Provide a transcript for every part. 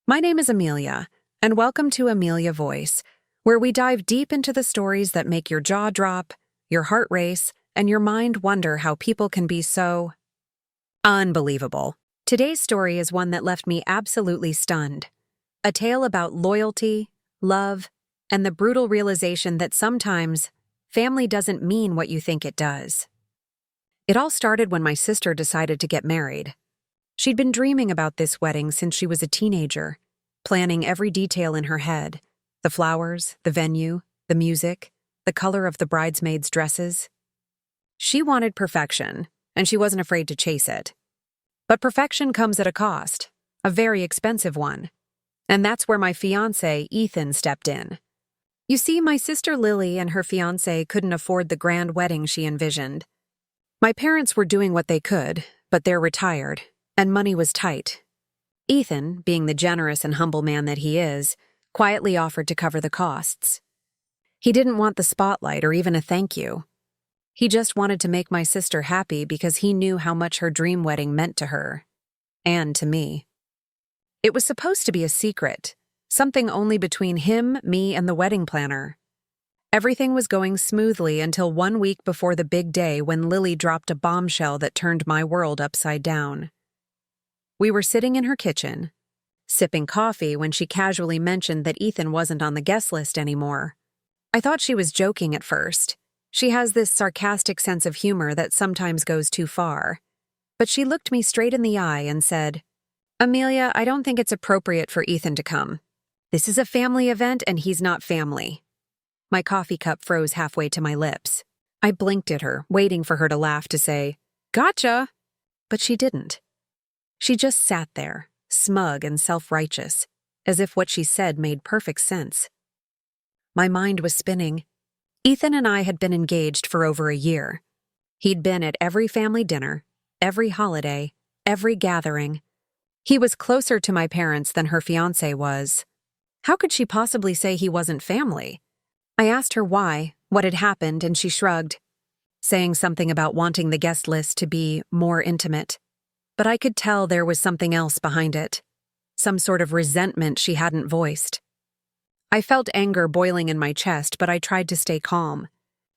My name is Amelia, and welcome to Amelia Voice, where we dive deep into the stories that make your jaw drop, your heart race, and your mind wonder how people can be so unbelievable. Today's story is one that left me absolutely stunned. A tale about loyalty, love, and the brutal realization that sometimes family doesn't mean what you think it does. It all started when my sister decided to get married. She'd been dreaming about this wedding since she was a teenager, planning every detail in her head: the flowers, the venue, the music, the color of the bridesmaids' dresses. She wanted perfection, and she wasn't afraid to chase it. But perfection comes at a cost, a very expensive one. And that's where my fiancé, Ethan, stepped in. You see, my sister Lily and her fiancé couldn't afford the grand wedding she envisioned. My parents were doing what they could, but they're retired, and money was tight. Ethan, being the generous and humble man that he is, quietly offered to cover the costs. He didn't want the spotlight or even a thank you. He just wanted to make my sister happy because he knew how much her dream wedding meant to her, and to me. It was supposed to be a secret, something only between him, me, and the wedding planner. Everything was going smoothly until 1 week before the big day when Lily dropped a bombshell that turned my world upside down. We were sitting in her kitchen, sipping coffee when she casually mentioned that Ethan wasn't on the guest list anymore. I thought she was joking at first. She has this sarcastic sense of humor that sometimes goes too far. But she looked me straight in the eye and said, "Amelia, I don't think it's appropriate for Ethan to come. This is a family event and he's not family." My coffee cup froze halfway to my lips. I blinked at her, waiting for her to laugh to say, "Gotcha!" But she didn't. She just sat there, smug and self-righteous, as if what she said made perfect sense. My mind was spinning. Ethan and I had been engaged for over a year. He'd been at every family dinner, every holiday, every gathering. He was closer to my parents than her fiancé was. How could she possibly say he wasn't family? I asked her why, what had happened, and she shrugged, saying something about wanting the guest list to be more intimate. But I could tell there was something else behind it, some sort of resentment she hadn't voiced. I felt anger boiling in my chest, but I tried to stay calm.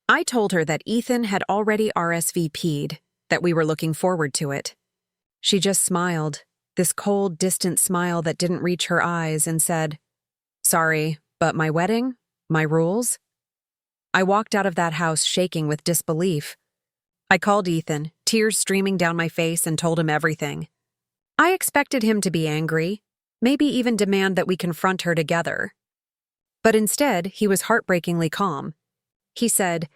I told her that Ethan had already RSVP'd, that we were looking forward to it. She just smiled, this cold, distant smile that didn't reach her eyes, and said, "Sorry, but my wedding? My rules?" I walked out of that house shaking with disbelief. I called Ethan, tears streaming down my face, and told him everything. I expected him to be angry, maybe even demand that we confront her together. But instead, he was heartbreakingly calm. He said,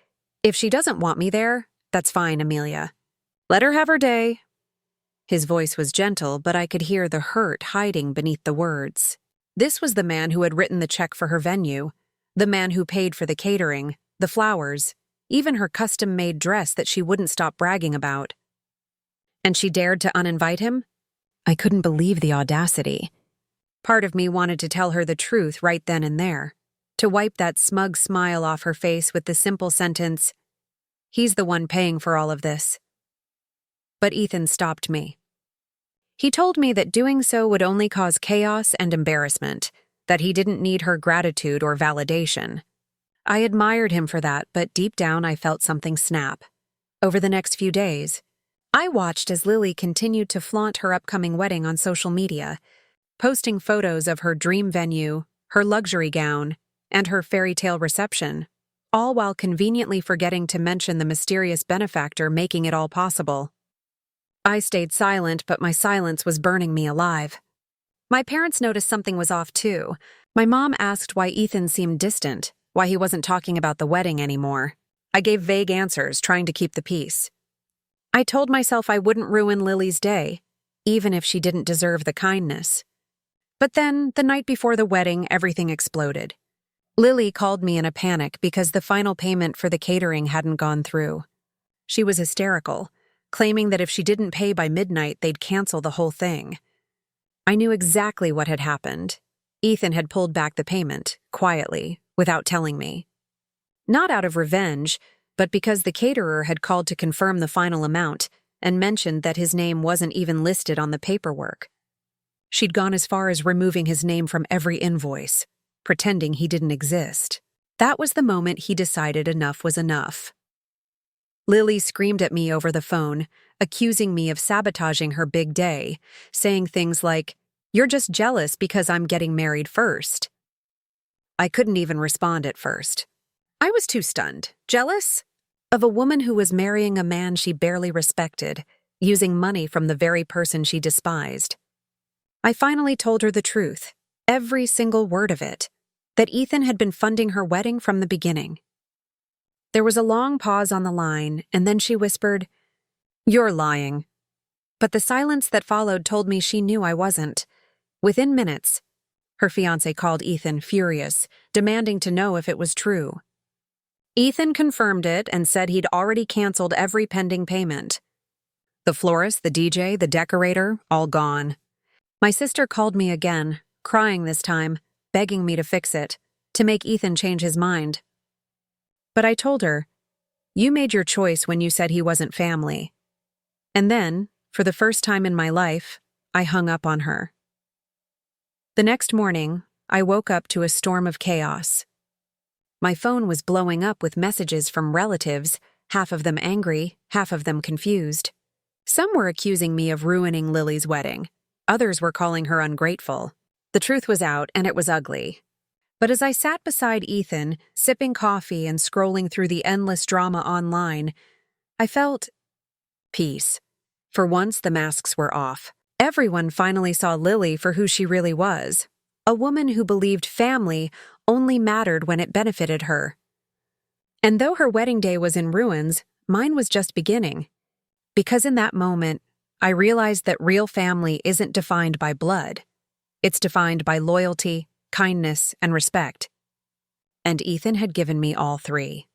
"If she doesn't want me there, that's fine, Amelia. Let her have her day." His voice was gentle, but I could hear the hurt hiding beneath the words. This was the man who had written the check for her venue, the man who paid for the catering, the flowers, even her custom-made dress that she wouldn't stop bragging about. And she dared to uninvite him? I couldn't believe the audacity. Part of me wanted to tell her the truth right then and there, to wipe that smug smile off her face with the simple sentence, "He's the one paying for all of this." But Ethan stopped me. He told me that doing so would only cause chaos and embarrassment, that he didn't need her gratitude or validation. I admired him for that, but deep down I felt something snap. Over the next few days, I watched as Lily continued to flaunt her upcoming wedding on social media, posting photos of her dream venue, her luxury gown, and her fairy tale reception, all while conveniently forgetting to mention the mysterious benefactor making it all possible. I stayed silent, but my silence was burning me alive. My parents noticed something was off too. My mom asked why Ethan seemed distant, why he wasn't talking about the wedding anymore. I gave vague answers, trying to keep the peace. I told myself I wouldn't ruin Lily's day, even if she didn't deserve the kindness. But then, the night before the wedding, everything exploded. Lily called me in a panic because the final payment for the catering hadn't gone through. She was hysterical, claiming that if she didn't pay by midnight, they'd cancel the whole thing. I knew exactly what had happened. Ethan had pulled back the payment, quietly, without telling me. Not out of revenge, but because the caterer had called to confirm the final amount and mentioned that his name wasn't even listed on the paperwork. She'd gone as far as removing his name from every invoice, pretending he didn't exist. That was the moment he decided enough was enough. Lily screamed at me over the phone, accusing me of sabotaging her big day, saying things like, "You're just jealous because I'm getting married first." I couldn't even respond at first. I was too stunned. Jealous? Of a woman who was marrying a man she barely respected, using money from the very person she despised. I finally told her the truth, every single word of it, that Ethan had been funding her wedding from the beginning. There was a long pause on the line, and then she whispered, "You're lying." But the silence that followed told me she knew I wasn't. Within minutes, her fiancé called Ethan, furious, demanding to know if it was true. Ethan confirmed it and said he'd already canceled every pending payment. The florist, the DJ, the decorator, all gone. My sister called me again, crying this time, begging me to fix it, to make Ethan change his mind. But I told her, "You made your choice when you said he wasn't family." And then, for the first time in my life, I hung up on her. The next morning, I woke up to a storm of chaos. My phone was blowing up with messages from relatives, half of them angry, half of them confused. Some were accusing me of ruining Lily's wedding. Others were calling her ungrateful. The truth was out, and it was ugly. But as I sat beside Ethan, sipping coffee and scrolling through the endless drama online, I felt peace. For once, the masks were off. Everyone finally saw Lily for who she really was, a woman who believed family only mattered when it benefited her. And though her wedding day was in ruins, mine was just beginning. Because in that moment, I realized that real family isn't defined by blood. It's defined by loyalty, kindness, and respect. And Ethan had given me all three.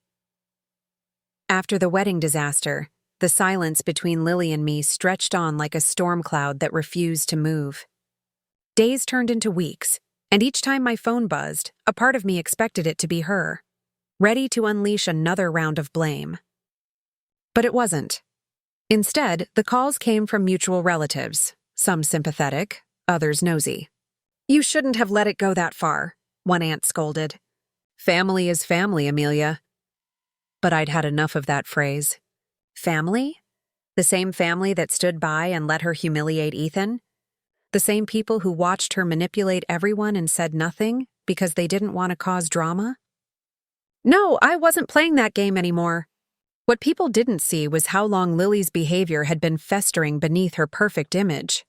After the wedding disaster, the silence between Lily and me stretched on like a storm cloud that refused to move. Days turned into weeks, and each time my phone buzzed, a part of me expected it to be her, ready to unleash another round of blame. But it wasn't. Instead, the calls came from mutual relatives, some sympathetic, others nosy. "You shouldn't have let it go that far," one aunt scolded. "Family is family, Amelia." But I'd had enough of that phrase. Family? The same family that stood by and let her humiliate Ethan? The same people who watched her manipulate everyone and said nothing because they didn't want to cause drama? No, I wasn't playing that game anymore. What people didn't see was how long Lily's behavior had been festering beneath her perfect image.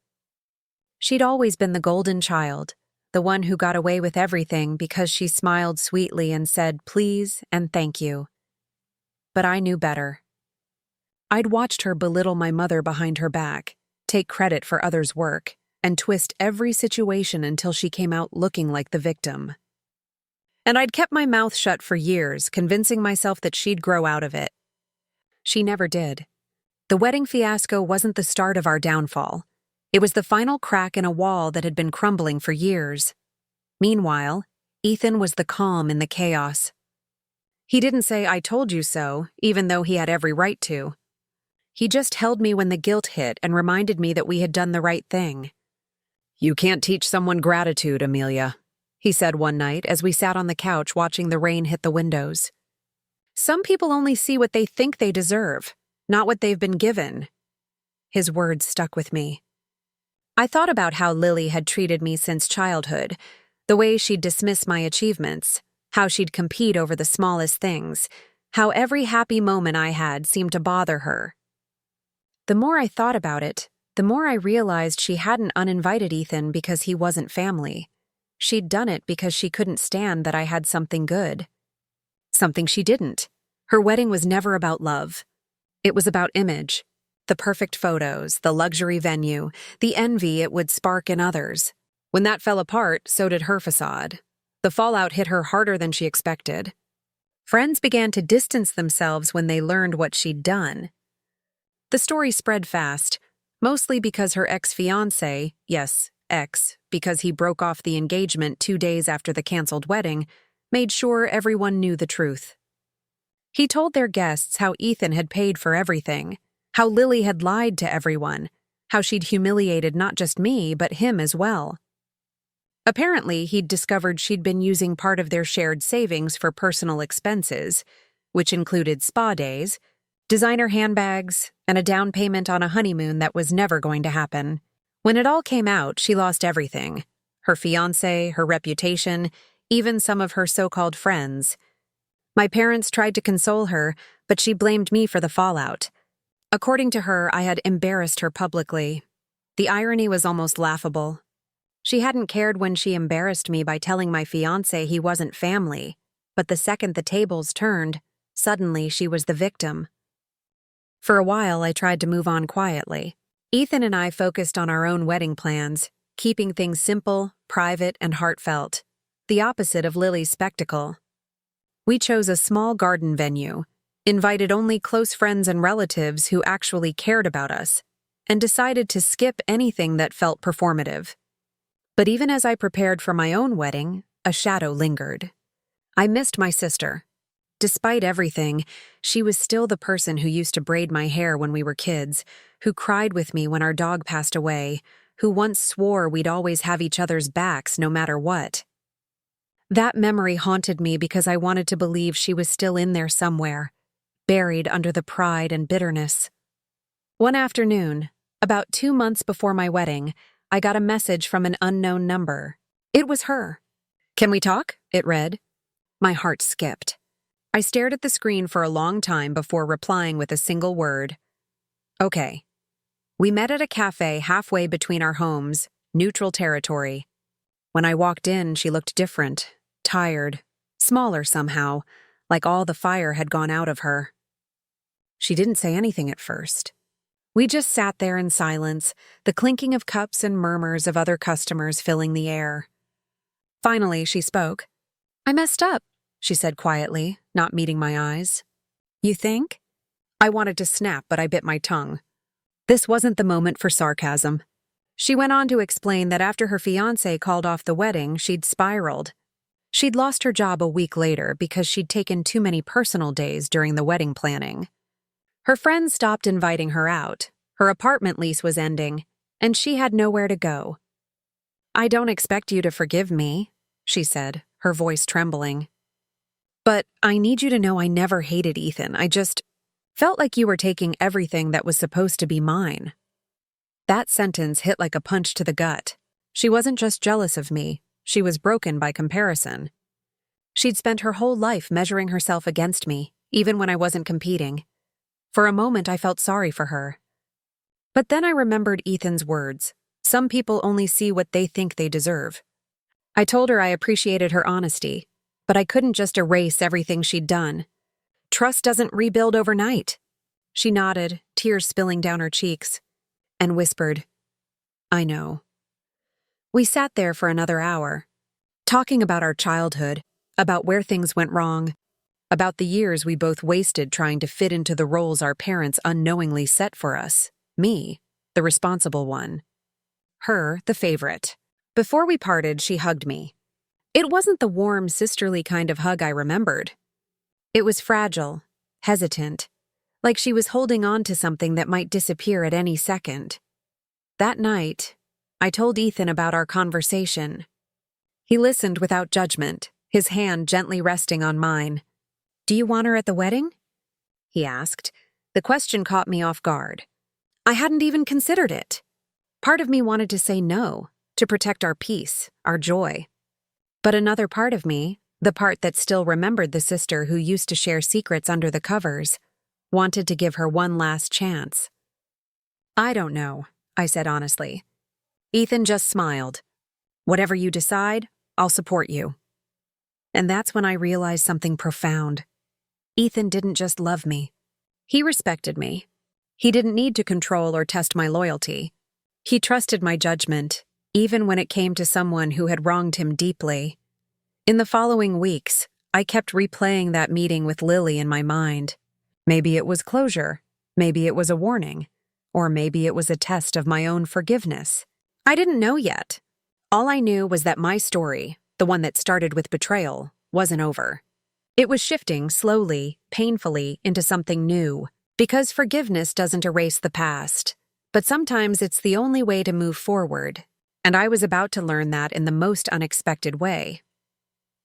She'd always been the golden child, the one who got away with everything because she smiled sweetly and said please and thank you. But I knew better. I'd watched her belittle my mother behind her back, take credit for others' work, and twist every situation until she came out looking like the victim. And I'd kept my mouth shut for years, convincing myself that she'd grow out of it. She never did. The wedding fiasco wasn't the start of our downfall. It was the final crack in a wall that had been crumbling for years. Meanwhile, Ethan was the calm in the chaos. He didn't say "I told you so," even though he had every right to. He just held me when the guilt hit and reminded me that we had done the right thing. "You can't teach someone gratitude, Amelia," he said one night as we sat on the couch watching the rain hit the windows. "Some people only see what they think they deserve, not what they've been given." His words stuck with me. I thought about how Lily had treated me since childhood, the way she'd dismiss my achievements, how she'd compete over the smallest things, how every happy moment I had seemed to bother her. The more I thought about it, the more I realized she hadn't uninvited Ethan because he wasn't family. She'd done it because she couldn't stand that I had something good. Something she didn't. Her wedding was never about love. It was about image. The perfect photos, the luxury venue, the envy it would spark in others. When that fell apart, so did her facade. The fallout hit her harder than she expected. Friends began to distance themselves when they learned what she'd done. The story spread fast, mostly because her ex-fiancé, yes, ex, because he broke off the engagement 2 days after the canceled wedding, made sure everyone knew the truth. He told their guests how Ethan had paid for everything, how Lily had lied to everyone, how she'd humiliated not just me, but him as well. Apparently, he'd discovered she'd been using part of their shared savings for personal expenses, which included spa days, designer handbags, and a down payment on a honeymoon that was never going to happen. When it all came out, she lost everything. Her fiancé, her reputation, even some of her so-called friends. My parents tried to console her, but she blamed me for the fallout. According to her, I had embarrassed her publicly. The irony was almost laughable. She hadn't cared when she embarrassed me by telling my fiancé he wasn't family, but the second the tables turned, suddenly she was the victim. For a while, I tried to move on quietly. Ethan and I focused on our own wedding plans, keeping things simple, private, and heartfelt, the opposite of Lily's spectacle. We chose a small garden venue, invited only close friends and relatives who actually cared about us, and decided to skip anything that felt performative. But even as I prepared for my own wedding, a shadow lingered. I missed my sister. Despite everything, she was still the person who used to braid my hair when we were kids, who cried with me when our dog passed away, who once swore we'd always have each other's backs no matter what. That memory haunted me because I wanted to believe she was still in there somewhere, buried under the pride and bitterness. One afternoon, about 2 months before my wedding, I got a message from an unknown number. It was her. "Can we talk?" it read. My heart skipped. I stared at the screen for a long time before replying with a single word. "Okay." We met at a cafe halfway between our homes, neutral territory. When I walked in, she looked different, tired, smaller somehow, like all the fire had gone out of her. She didn't say anything at first. We just sat there in silence, the clinking of cups and murmurs of other customers filling the air. Finally, she spoke. "I messed up," she said quietly, not meeting my eyes. "You think?" I wanted to snap, but I bit my tongue. This wasn't the moment for sarcasm. She went on to explain that after her fiancé called off the wedding, she'd spiraled. She'd lost her job a week later because she'd taken too many personal days during the wedding planning. Her friends stopped inviting her out, her apartment lease was ending, and she had nowhere to go. "I don't expect you to forgive me," she said, her voice trembling. "But I need you to know I never hated Ethan. I just felt like you were taking everything that was supposed to be mine." That sentence hit like a punch to the gut. She wasn't just jealous of me, she was broken by comparison. She'd spent her whole life measuring herself against me, even when I wasn't competing. For a moment, I felt sorry for her. But then I remembered Ethan's words. Some people only see what they think they deserve. I told her I appreciated her honesty, but I couldn't just erase everything she'd done. Trust doesn't rebuild overnight. She nodded, tears spilling down her cheeks, and whispered, "I know." We sat there for another hour, talking about our childhood, about where things went wrong, about the years we both wasted trying to fit into the roles our parents unknowingly set for us. Me, the responsible one. Her, the favorite. Before we parted, she hugged me. It wasn't the warm, sisterly kind of hug I remembered. It was fragile, hesitant, like she was holding on to something that might disappear at any second. That night, I told Ethan about our conversation. He listened without judgment, his hand gently resting on mine. "Do you want her at the wedding?" he asked. The question caught me off guard. I hadn't even considered it. Part of me wanted to say no, to protect our peace, our joy. But another part of me, the part that still remembered the sister who used to share secrets under the covers, wanted to give her one last chance. "I don't know," I said honestly. Ethan just smiled. "Whatever you decide, I'll support you." And that's when I realized something profound. Ethan didn't just love me. He respected me. He didn't need to control or test my loyalty. He trusted my judgment, even when it came to someone who had wronged him deeply. In the following weeks, I kept replaying that meeting with Lily in my mind. Maybe it was closure, maybe it was a warning, or maybe it was a test of my own forgiveness. I didn't know yet. All I knew was that my story, the one that started with betrayal, wasn't over. It was shifting slowly, painfully, into something new, because forgiveness doesn't erase the past, But sometimes it's the only way to move forward, and I was about to learn that in the most unexpected way.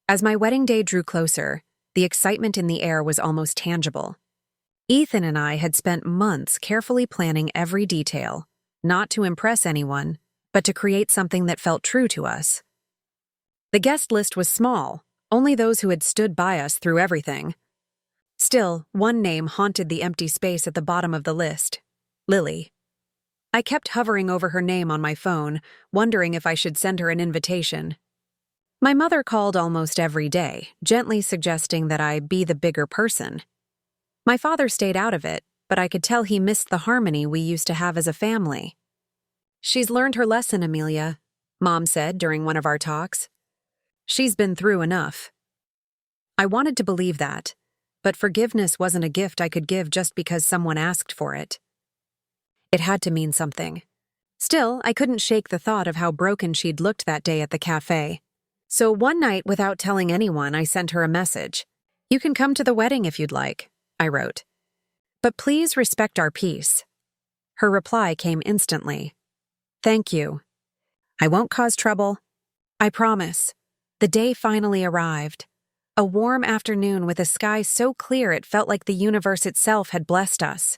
As my wedding day drew closer, the excitement in the air was almost tangible. Ethan and I had spent months carefully planning every detail, not to impress anyone, but to create something that felt true to us. The guest list was small, only those who had stood by us through everything. Still, one name haunted the empty space at the bottom of the list: Lily. I kept hovering over her name on my phone, wondering if I should send her an invitation. My mother called almost every day, gently suggesting that I be the bigger person. My father stayed out of it, but I could tell he missed the harmony we used to have as a family. "She's learned her lesson, Amelia," Mom said during one of our talks. "She's been through enough." I wanted to believe that, but forgiveness wasn't a gift I could give just because someone asked for it. It had to mean something. Still, I couldn't shake the thought of how broken she'd looked that day at the cafe. So one night, without telling anyone, I sent her a message. "You can come to the wedding if you'd like," I wrote. "But please respect our peace." Her reply came instantly. "Thank you. I won't cause trouble. I promise." The day finally arrived. A warm afternoon with a sky so clear it felt like the universe itself had blessed us.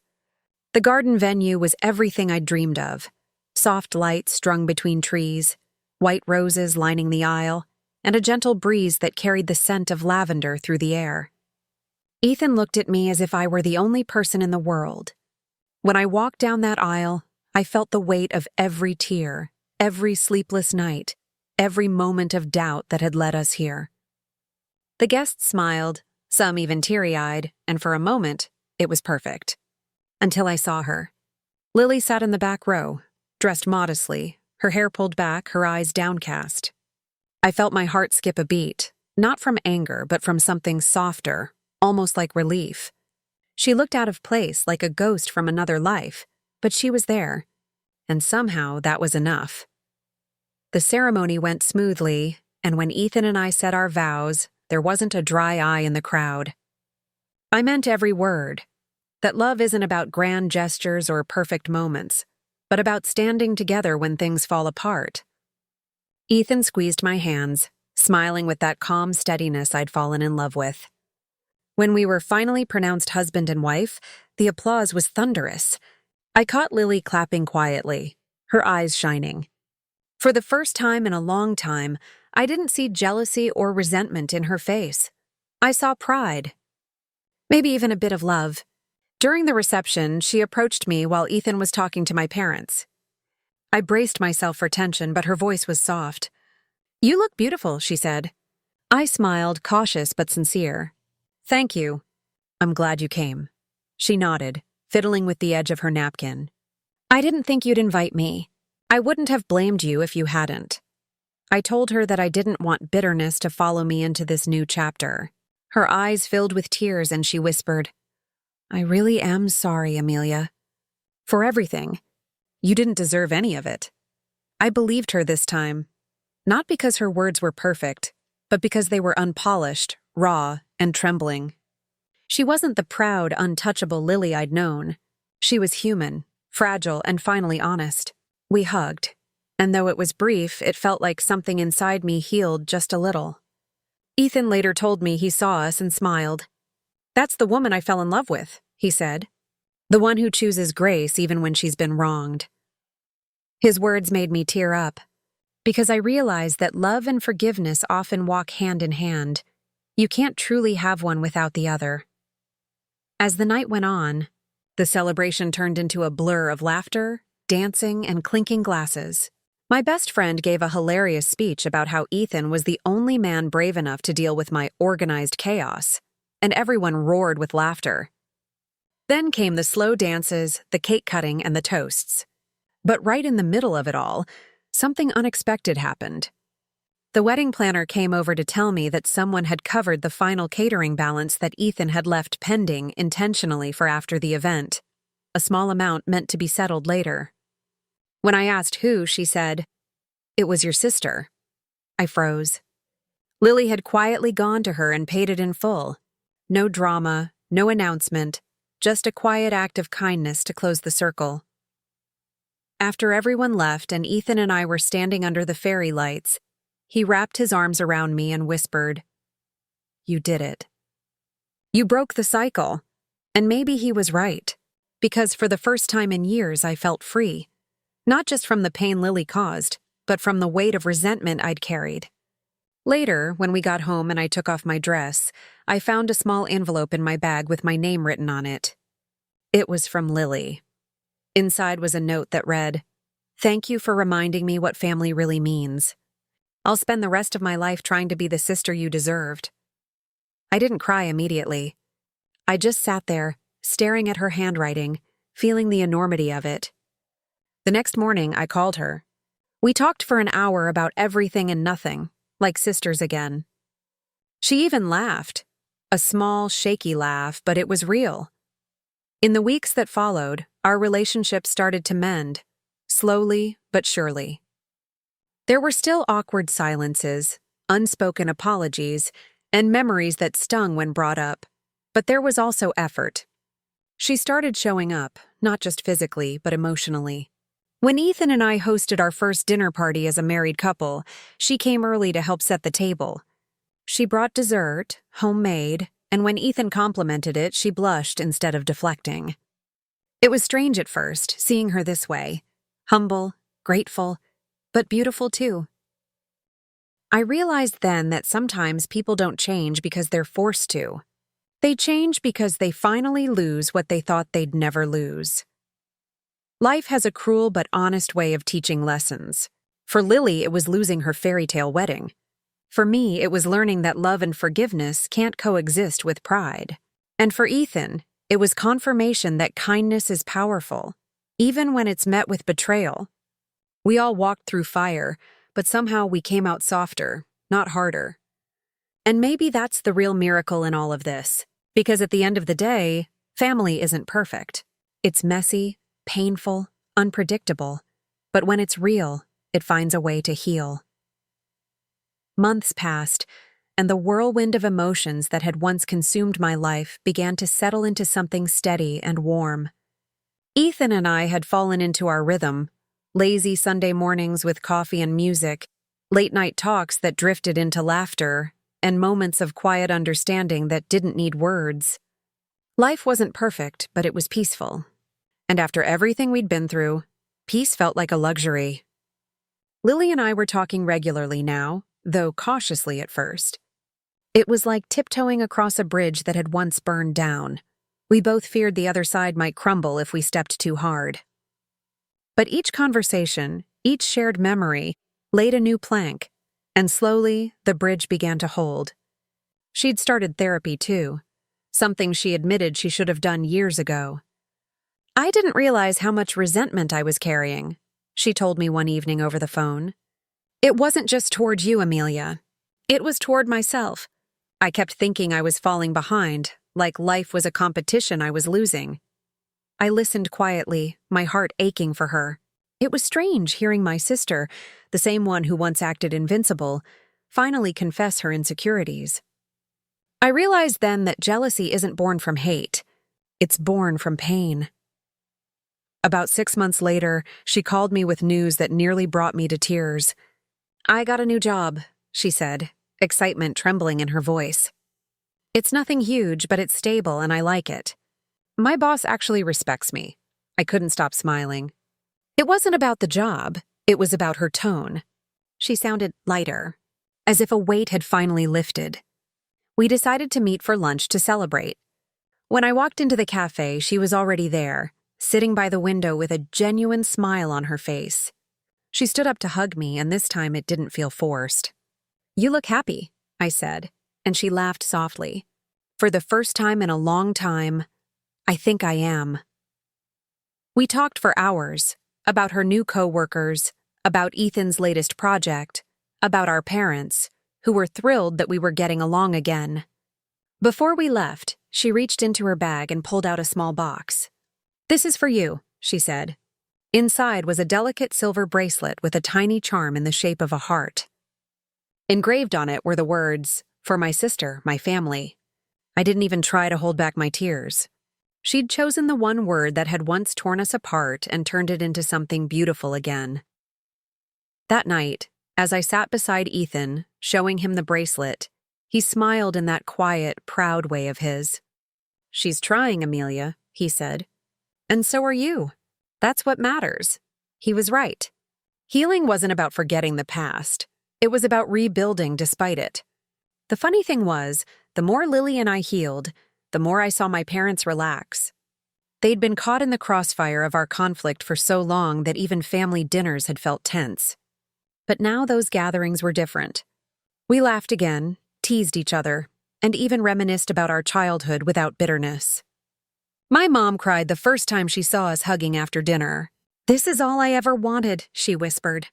The garden venue was everything I'd dreamed of. Soft lights strung between trees, white roses lining the aisle, and a gentle breeze that carried the scent of lavender through the air. Ethan looked at me as if I were the only person in the world. When I walked down that aisle, I felt the weight of every tear, every sleepless night, every moment of doubt that had led us here. The guests smiled, some even teary-eyed, and for a moment, it was perfect. Until I saw her. Lily sat in the back row, dressed modestly, her hair pulled back, her eyes downcast. I felt my heart skip a beat, not from anger, but from something softer, almost like relief. She looked out of place, like a ghost from another life, but she was there, and somehow that was enough. The ceremony went smoothly, and when Ethan and I said our vows, there wasn't a dry eye in the crowd. I meant every word. That love isn't about grand gestures or perfect moments, but about standing together when things fall apart. Ethan squeezed my hands, smiling with that calm steadiness I'd fallen in love with. When we were finally pronounced husband and wife, the applause was thunderous. I caught Lily clapping quietly, her eyes shining. For the first time in a long time, I didn't see jealousy or resentment in her face. I saw pride. Maybe even a bit of love. During the reception, she approached me while Ethan was talking to my parents. I braced myself for tension, but her voice was soft. "You look beautiful," she said. I smiled, cautious but sincere. "Thank you. I'm glad you came." She nodded, fiddling with the edge of her napkin. "I didn't think you'd invite me. I wouldn't have blamed you if you hadn't." I told her that I didn't want bitterness to follow me into this new chapter. Her eyes filled with tears and she whispered, "I really am sorry, Amelia. For everything. You didn't deserve any of it." I believed her this time, not because her words were perfect, but because they were unpolished, raw, and trembling. She wasn't the proud, untouchable Lily I'd known. She was human, fragile, and finally honest. We hugged, and though it was brief, it felt like something inside me healed just a little. Ethan later told me he saw us and smiled. "That's the woman I fell in love with," he said. "The one who chooses grace even when she's been wronged." His words made me tear up, because I realized that love and forgiveness often walk hand in hand. You can't truly have one without the other. As the night went on, the celebration turned into a blur of laughter, dancing, and clinking glasses. My best friend gave a hilarious speech about how Ethan was the only man brave enough to deal with my organized chaos, and everyone roared with laughter. Then came the slow dances, the cake cutting, and the toasts. But right in the middle of it all, something unexpected happened. The wedding planner came over to tell me that someone had covered the final catering balance that Ethan had left pending intentionally for after the event, a small amount meant to be settled later. When I asked who, she said, "It was your sister." I froze. Lily had quietly gone to her and paid it in full. No drama, no announcement, just a quiet act of kindness to close the circle. After everyone left and Ethan and I were standing under the fairy lights, he wrapped his arms around me and whispered, "You did it. You broke the cycle." And maybe he was right, because for the first time in years I felt free, not just from the pain Lily caused, but from the weight of resentment I'd carried. Later, when we got home and I took off my dress, I found a small envelope in my bag with my name written on it. It was from Lily. Inside was a note that read, "Thank you for reminding me what family really means. I'll spend the rest of my life trying to be the sister you deserved." I didn't cry immediately. I just sat there, staring at her handwriting, feeling the enormity of it. The next morning, I called her. We talked for an hour about everything and nothing, like sisters again. She even laughed. A small, shaky laugh, but it was real. In the weeks that followed, our relationship started to mend, slowly but surely. There were still awkward silences, unspoken apologies, and memories that stung when brought up, but there was also effort. She started showing up, not just physically, but emotionally. When Ethan and I hosted our first dinner party as a married couple, she came early to help set the table. She brought dessert, homemade, and when Ethan complimented it, she blushed instead of deflecting. It was strange at first, seeing her this way, humble, grateful, but beautiful too. I realized then that sometimes people don't change because they're forced to. They change because they finally lose what they thought they'd never lose. Life has a cruel but honest way of teaching lessons. For Lily, it was losing her fairy tale wedding. For me, it was learning that love and forgiveness can't coexist with pride. And for Ethan, it was confirmation that kindness is powerful, even when it's met with betrayal. We all walked through fire, but somehow we came out softer, not harder. And maybe that's the real miracle in all of this, because at the end of the day, family isn't perfect. It's messy, painful, unpredictable, but when it's real, it finds a way to heal. Months passed, and the whirlwind of emotions that had once consumed my life began to settle into something steady and warm. Ethan and I had fallen into our rhythm, lazy Sunday mornings with coffee and music, late-night talks that drifted into laughter, and moments of quiet understanding that didn't need words. Life wasn't perfect, but it was peaceful. And after everything we'd been through, peace felt like a luxury. Lily and I were talking regularly now, though cautiously at first. It was like tiptoeing across a bridge that had once burned down. We both feared the other side might crumble if we stepped too hard. But each conversation, each shared memory, laid a new plank, and slowly the bridge began to hold. She'd started therapy too, something she admitted she should have done years ago. "I didn't realize how much resentment I was carrying," she told me one evening over the phone. "It wasn't just toward you, Amelia. It was toward myself. I kept thinking I was falling behind, like life was a competition I was losing." I listened quietly, my heart aching for her. It was strange hearing my sister, the same one who once acted invincible, finally confess her insecurities. I realized then that jealousy isn't born from hate. It's born from pain. About 6 months later, she called me with news that nearly brought me to tears. "I got a new job," she said, excitement trembling in her voice. "It's nothing huge, but it's stable and I like it. My boss actually respects me." I couldn't stop smiling. It wasn't about the job, it was about her tone. She sounded lighter, as if a weight had finally lifted. We decided to meet for lunch to celebrate. When I walked into the cafe, she was already there, sitting by the window with a genuine smile on her face. She stood up to hug me, and this time it didn't feel forced. "You look happy," I said, and she laughed softly. "For the first time in a long time, I think I am." We talked for hours, about her new co-workers, about Ethan's latest project, about our parents, who were thrilled that we were getting along again. Before we left, she reached into her bag and pulled out a small box. "This is for you," she said. Inside was a delicate silver bracelet with a tiny charm in the shape of a heart. Engraved on it were the words, "For my sister, my family." I didn't even try to hold back my tears. She'd chosen the one word that had once torn us apart and turned it into something beautiful again. That night, as I sat beside Ethan, showing him the bracelet, he smiled in that quiet, proud way of his. "She's trying, Amelia," he said. "And so are you. That's what matters." He was right. Healing wasn't about forgetting the past. It was about rebuilding despite it. The funny thing was, the more Lily and I healed, the more I saw my parents relax. They'd been caught in the crossfire of our conflict for so long that even family dinners had felt tense. But now those gatherings were different. We laughed again, teased each other, and even reminisced about our childhood without bitterness. My mom cried the first time she saw us hugging after dinner. "This is all I ever wanted," she whispered.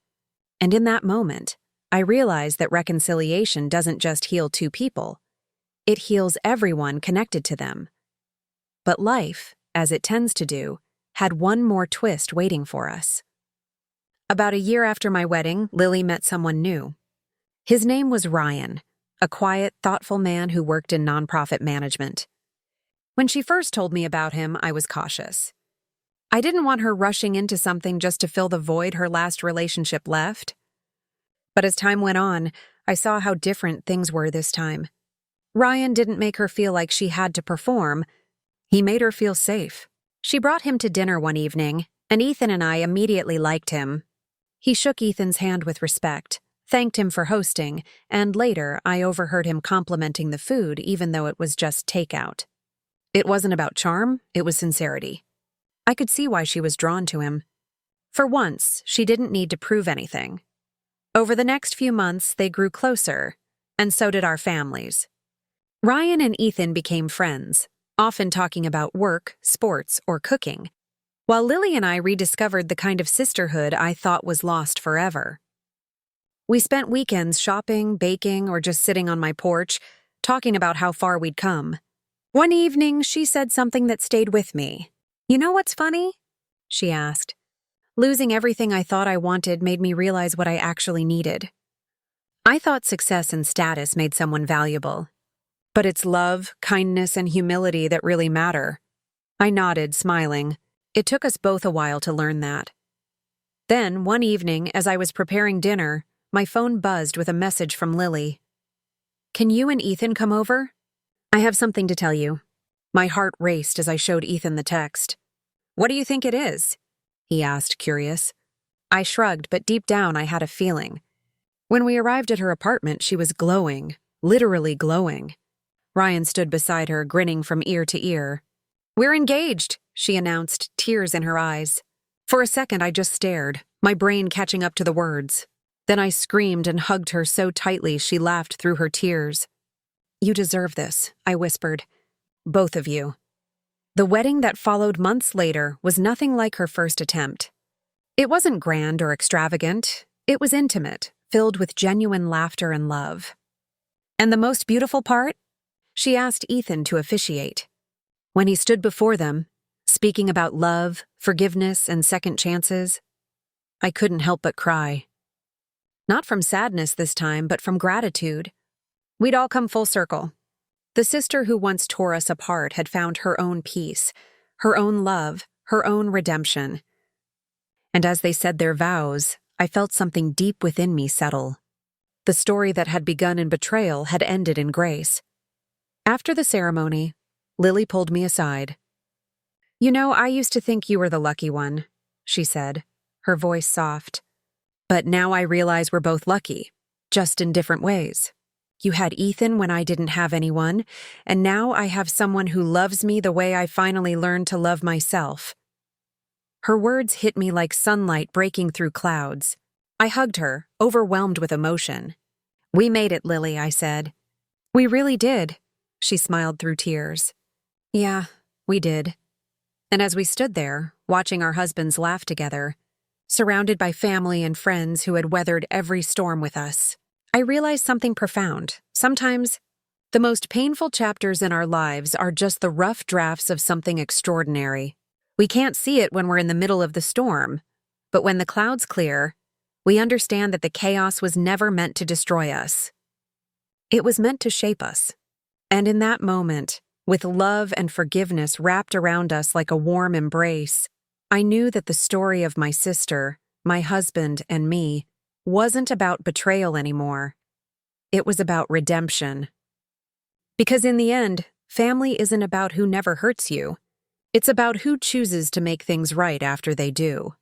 And in that moment, I realized that reconciliation doesn't just heal two people. It heals everyone connected to them. But life, as it tends to do, had one more twist waiting for us. About a year after my wedding, Lily met someone new. His name was Ryan, a quiet, thoughtful man who worked in nonprofit management. When she first told me about him, I was cautious. I didn't want her rushing into something just to fill the void her last relationship left. But as time went on, I saw how different things were this time. Ryan didn't make her feel like she had to perform. He made her feel safe. She brought him to dinner one evening, and Ethan and I immediately liked him. He shook Ethan's hand with respect, thanked him for hosting, and later I overheard him complimenting the food even though it was just takeout. It wasn't about charm, it was sincerity. I could see why she was drawn to him. For once, she didn't need to prove anything. Over the next few months, they grew closer, and so did our families. Ryan and Ethan became friends, often talking about work, sports, or cooking, while Lily and I rediscovered the kind of sisterhood I thought was lost forever. We spent weekends shopping, baking, or just sitting on my porch, talking about how far we'd come. One evening, she said something that stayed with me. "You know what's funny?" she asked. "Losing everything I thought I wanted made me realize what I actually needed. I thought success and status made someone valuable. But it's love, kindness, and humility that really matter." I nodded, smiling. It took us both a while to learn that. Then, one evening, as I was preparing dinner, my phone buzzed with a message from Lily. "Can you and Ethan come over? I have something to tell you." My heart raced as I showed Ethan the text. "What do you think it is?" he asked, curious. I shrugged, but deep down I had a feeling. When we arrived at her apartment, she was glowing, literally glowing. Ryan stood beside her, grinning from ear to ear. "We're engaged," she announced, tears in her eyes. For a second, I just stared, my brain catching up to the words. Then I screamed and hugged her so tightly she laughed through her tears. "You deserve this," I whispered. "Both of you." The wedding that followed months later was nothing like her first attempt. It wasn't grand or extravagant. It was intimate, filled with genuine laughter and love. And the most beautiful part? She asked Ethan to officiate. When he stood before them, speaking about love, forgiveness, and second chances, I couldn't help but cry. Not from sadness this time, but from gratitude. We'd all come full circle. The sister who once tore us apart had found her own peace, her own love, her own redemption. And as they said their vows, I felt something deep within me settle. The story that had begun in betrayal had ended in grace. After the ceremony, Lily pulled me aside. "You know, I used to think you were the lucky one," she said, her voice soft. "But now I realize we're both lucky, just in different ways. You had Ethan when I didn't have anyone, and now I have someone who loves me the way I finally learned to love myself." Her words hit me like sunlight breaking through clouds. I hugged her, overwhelmed with emotion. "We made it, Lily," I said. "We really did," she smiled through tears. "Yeah, we did." And as we stood there, watching our husbands laugh together, surrounded by family and friends who had weathered every storm with us, I realized something profound. Sometimes, the most painful chapters in our lives are just the rough drafts of something extraordinary. We can't see it when we're in the middle of the storm, but when the clouds clear, we understand that the chaos was never meant to destroy us. It was meant to shape us. And in that moment, With love and forgiveness wrapped around us like a warm embrace, I knew that the story of my sister, my husband, and me wasn't about betrayal anymore. It was about redemption. Because in the end, family isn't about who never hurts you. It's about who chooses to make things right after they do.